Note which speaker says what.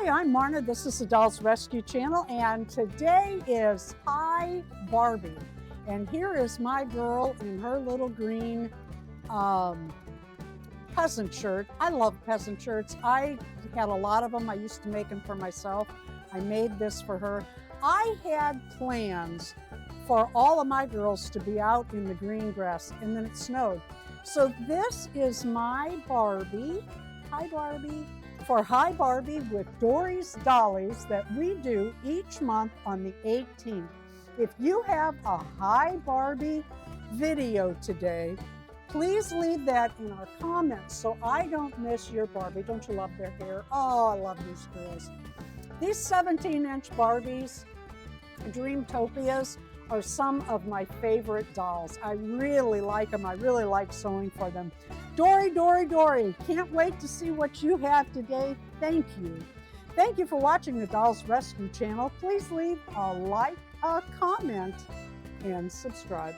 Speaker 1: Hi, I'm Marna. This is the Dolls Rescue Channel, and today is Hi Barbie. And here is my girl in her little green peasant shirt. I love peasant shirts. I had a lot of them. I used to make them for myself. I made this for her. I had plans for all of my girls to be out in the green grass, and then it snowed. So this is my Barbie. Hi Barbie. For Hi Barbie with Dory's Dollies that we do each month on the 18th. If you have a Hi Barbie video today, please leave that in our comments so I don't miss your Barbie. Don't you love their hair? Oh, I love these girls. These 17-inch Barbies, Dreamtopias, are some of my favorite dolls. I really like them. I really like sewing for them. Dory, Dory, Dory, can't wait to see what you have today. Thank you. Thank you for watching the Dolls Rescue Channel. Please leave a like, a comment, and subscribe.